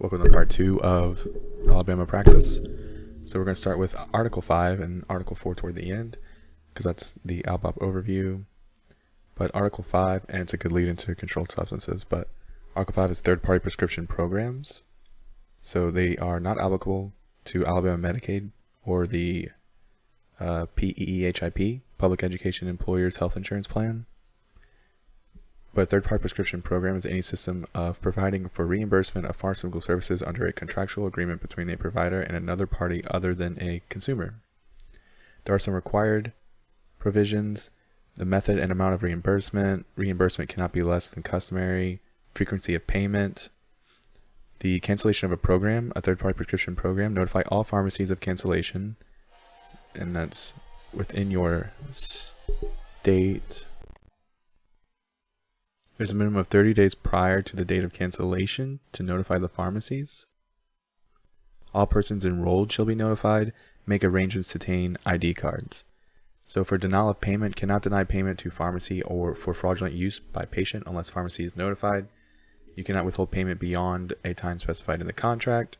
Welcome to part 2 of Alabama practice. So we're going to start with Article 5 and Article 4 toward the end, because that's the ALPOP overview. But Article 5, and it's a good lead into controlled substances, but Article 5 is third-party prescription programs. So they are not applicable to Alabama Medicaid or the PEEHIP, Public Education Employers Health Insurance Plan. But a third-party prescription program is any system of providing for reimbursement of pharmaceutical services under a contractual agreement between a provider and another party other than a consumer. There are some required provisions. The method and amount of reimbursement. Reimbursement cannot be less than customary. Frequency of payment. The cancellation of a program, a third-party prescription program. Notify all pharmacies of cancellation. And that's within your state. There's a minimum of 30 days prior to the date of cancellation to notify the pharmacies. All persons enrolled shall be notified. Make arrangements to obtain ID cards. So for denial of payment, cannot deny payment to pharmacy or for fraudulent use by patient unless pharmacy is notified. You cannot withhold payment beyond a time specified in the contract.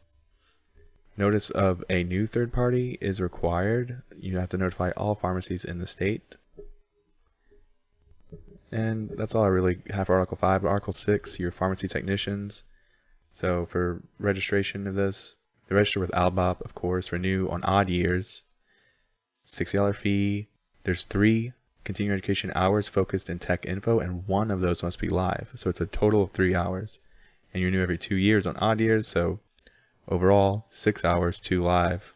Notice of a new third party is required. You have to notify all pharmacies in the state. And that's all I really have for Article 5. Article 6, your pharmacy technicians. So for registration of this, they register with ALBOP, of course, renew on odd years. $60 fee. There's 3 continuing education hours focused in tech info, and 1 of those must be live. So it's a total of 3 hours. And you renew every 2 years on odd years, so overall, 6 hours, 2 live.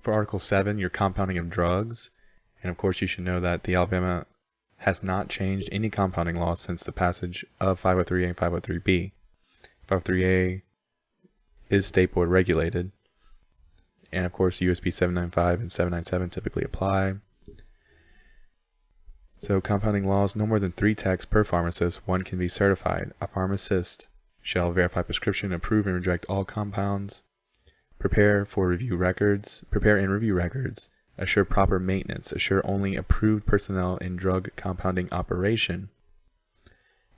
For Article 7, your compounding of drugs. And of course, you should know that the Alabama has not changed any compounding law since the passage of 503A and 503B. 503A is state board regulated. And of course, USB 795 and 797 typically apply. So compounding laws, no more than 3 techs per pharmacist. 1 can be certified. A pharmacist shall verify prescription, approve and reject all compounds, prepare and review records, assure proper maintenance, assure only approved personnel in drug compounding operation.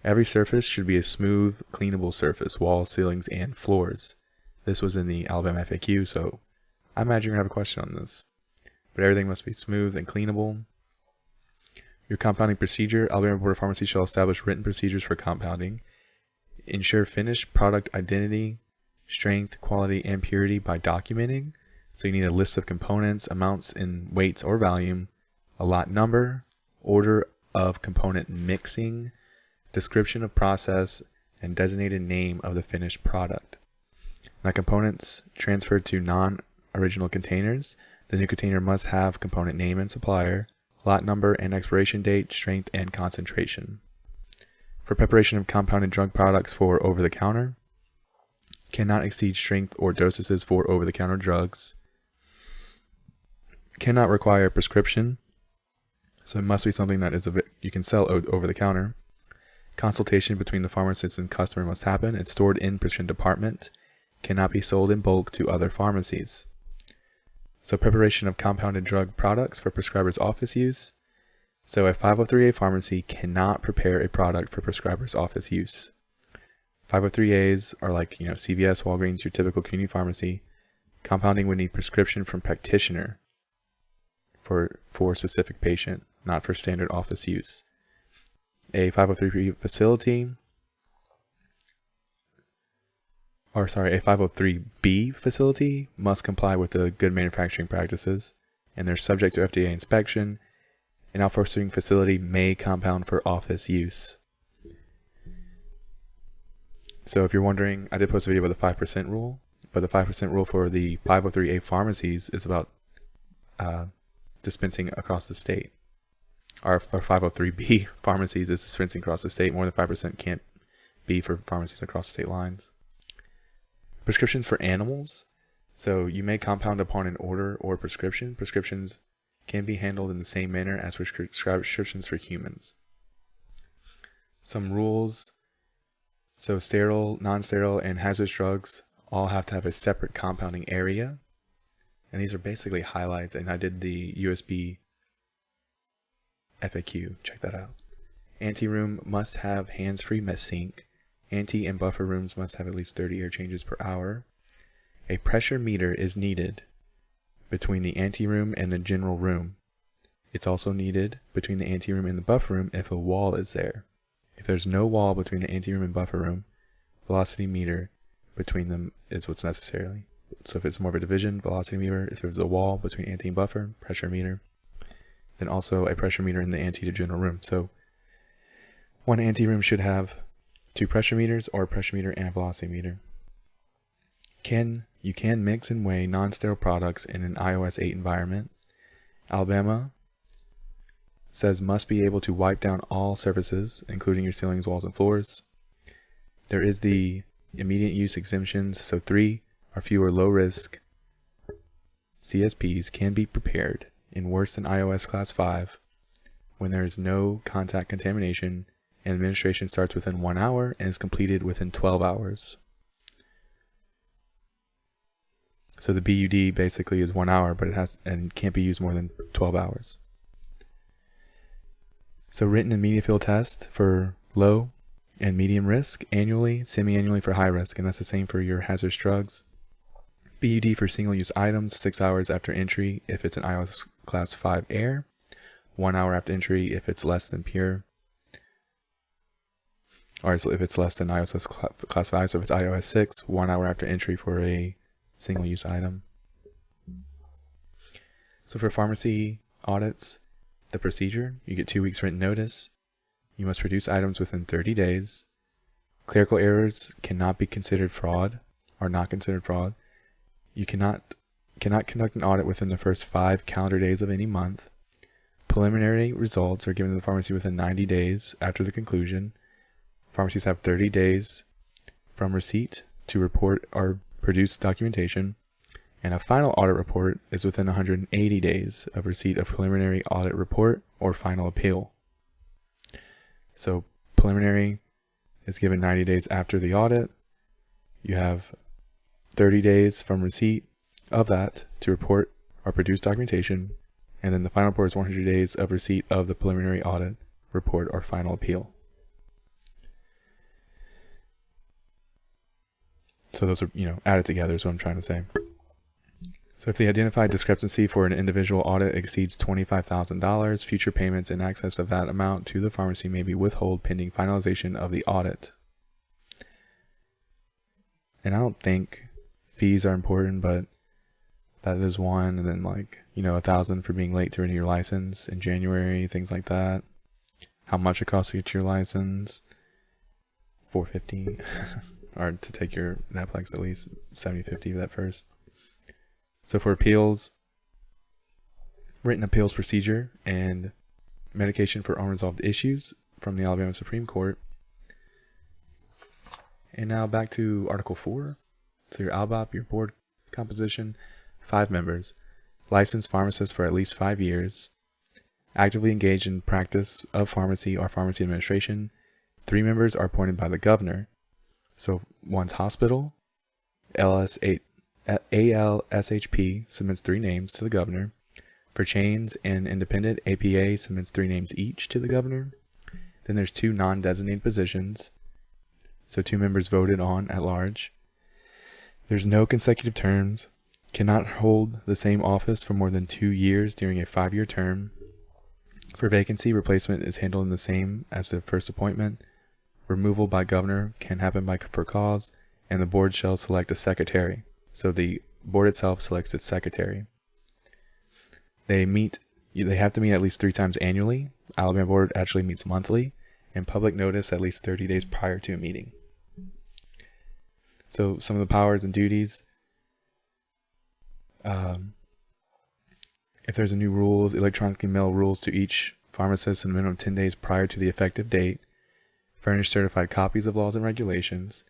Every surface should be a smooth, cleanable surface, walls, ceilings, and floors. This was in the Alabama FAQ, so I imagine you're going to have a question on this. But everything must be smooth and cleanable. Your compounding procedure, Alabama Board of Pharmacy shall establish written procedures for compounding. Ensure finished product identity, strength, quality, and purity by documenting. So you need a list of components, amounts in weights or volume, a lot number, order of component mixing, description of process, and designated name of the finished product. Now components transferred to non-original containers. The new container must have component name and supplier, lot number and expiration date, strength, and concentration. For preparation of compounded drug products for over-the-counter, cannot exceed strength or dosages for over-the-counter drugs. Cannot require a prescription, so it must be something that you can sell over the counter. Consultation between the pharmacist and customer must happen. It's stored in prescription department. Cannot be sold in bulk to other pharmacies. So preparation of compounded drug products for prescriber's office use. So a 503A pharmacy cannot prepare a product for prescriber's office use. 503As are like, CVS, Walgreens, your typical community pharmacy. Compounding would need prescription from practitioner for specific patient, not for standard office use. A 503B facility, a 503B facility must comply with the good manufacturing practices, and they're subject to FDA inspection. An outsourcing facility may compound for office use. So if you're wondering, I did post a video about the 5% rule, but the 5% rule for the 503A pharmacies is about dispensing across the state. Our 503B pharmacies is dispensing across the state. More than 5% can't be for pharmacies across state lines. Prescriptions for animals. So you may compound upon an order or prescription. Prescriptions can be handled in the same manner as prescriptions for humans. Some rules. So sterile, non-sterile, and hazardous drugs all have to have a separate compounding area. And these are basically highlights, and I did the USB FAQ. Check that out. Anteroom must have hands-free sink. Ante and buffer rooms must have at least 30 air changes per hour. A pressure meter is needed between the ante room and the general room. It's also needed between the ante room and the buffer room if a wall is there. If there's no wall between the ante room and buffer room, velocity meter between them is what's necessary. So if it's more of a division, velocity meter. If there's a wall between ante and buffer, pressure meter. Then also a pressure meter in the ante to general room. So one ante room should have 2 pressure meters, or a pressure meter and a velocity meter. You can mix and weigh non-sterile products in an iOS 8 environment. Alabama says must be able to wipe down all surfaces, including your ceilings, walls, and floors. There is the immediate use exemptions, so 3 or fewer low-risk CSPs can be prepared in worse than iOS Class 5 when there is no contact contamination and administration starts within 1 hour and is completed within 12 hours. So the BUD basically is 1 hour, but it has and can't be used more than 12 hours. So written and media field test for low and medium risk annually, semi-annually for high risk, and that's the same for your hazardous drugs. BUD for single-use items, 6 hours after entry if it's an iOS Class 5 air, 1 hour after entry if it's less than pure, or if it's less than iOS Class 5, so if it's iOS 6, 1 hour after entry for a single-use item. So for pharmacy audits, the procedure, you get 2 weeks written notice. You must produce items within 30 days. Clerical errors cannot be considered fraud, or not considered fraud. You cannot conduct an audit within the first 5 calendar days of any month. Preliminary results are given to the pharmacy within 90 days after the conclusion. Pharmacies have 30 days from receipt to report or produce documentation, and a final audit report is within 180 days of receipt of preliminary audit report or final appeal. So preliminary is given 90 days after the audit. You have 30 days from receipt of that to report or produce documentation, and then the final report is 100 days of receipt of the preliminary audit report or final appeal. So those are, added together is what I'm trying to say. So if the identified discrepancy for an individual audit exceeds $25,000, future payments in excess of that amount to the pharmacy may be withheld pending finalization of the audit. And I don't think fees are important, but that is one. And then $1,000 for being late to renew your license in January, things like that. How much it costs to get your license? $450. Or to take your Naplex at least $70-$50 for that first. So for appeals, written appeals procedure and medication for unresolved issues from the Alabama Supreme Court. And now back to Article 4. So your ALBOP, your board composition, 5 members, licensed pharmacists for at least 5 years, actively engaged in practice of pharmacy or pharmacy administration. 3 members are appointed by the governor. So one's hospital, ALSHP submits 3 names to the governor. For chains and independent, APA submits 3 names each to the governor. Then there's 2 non-designated positions. So 2 members voted on at large. There's no consecutive terms. Cannot hold the same office for more than 2 years during a 5-year term. For vacancy, replacement is handled in the same as the first appointment. Removal by governor can happen for cause, and the board shall select a secretary. So the board itself selects its secretary. They have to meet at least 3 times annually. Alabama board actually meets monthly, and public notice at least 30 days prior to a meeting. So some of the powers and duties. If there's a new rules, electronically mail rules to each pharmacist in a minimum of 10 days prior to the effective date. Furnish certified copies of laws and regulations.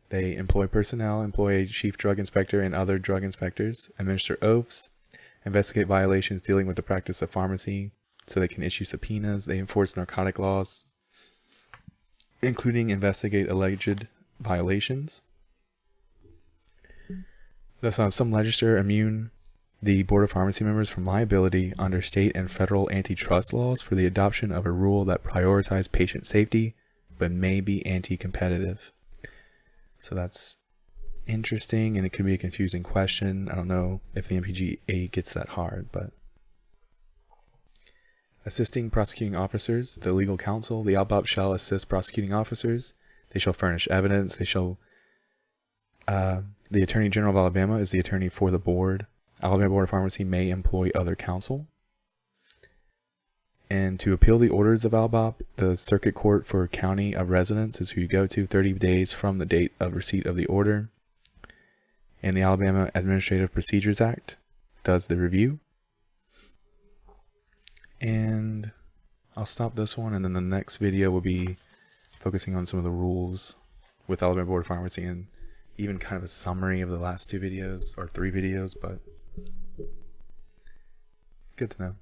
They employ personnel, employ a chief drug inspector and other drug inspectors, administer oaths, investigate violations dealing with the practice of pharmacy, so they can issue subpoenas. They enforce narcotic laws, including investigate alleged violations. Thus, some legislature immune the Board of Pharmacy members from liability under state and federal antitrust laws for the adoption of a rule that prioritizes patient safety but may be anti-competitive. So that's interesting, and it could be a confusing question. I don't know if the MPJE gets that hard, but assisting prosecuting officers, the legal counsel, the ALPOP shall assist prosecuting officers. They shall furnish evidence. They shall. The Attorney General of Alabama is the attorney for the board. Alabama Board of Pharmacy may employ other counsel. And to appeal the orders of ALPOP, the Circuit Court for County of Residence is who you go to 30 days from the date of receipt of the order. And the Alabama Administrative Procedures Act does the review. And I'll stop this one, and then the next video will be focusing on some of the rules with Alabama Board of Pharmacy and even kind of a summary of the last 2 videos or 3 videos, but good to know.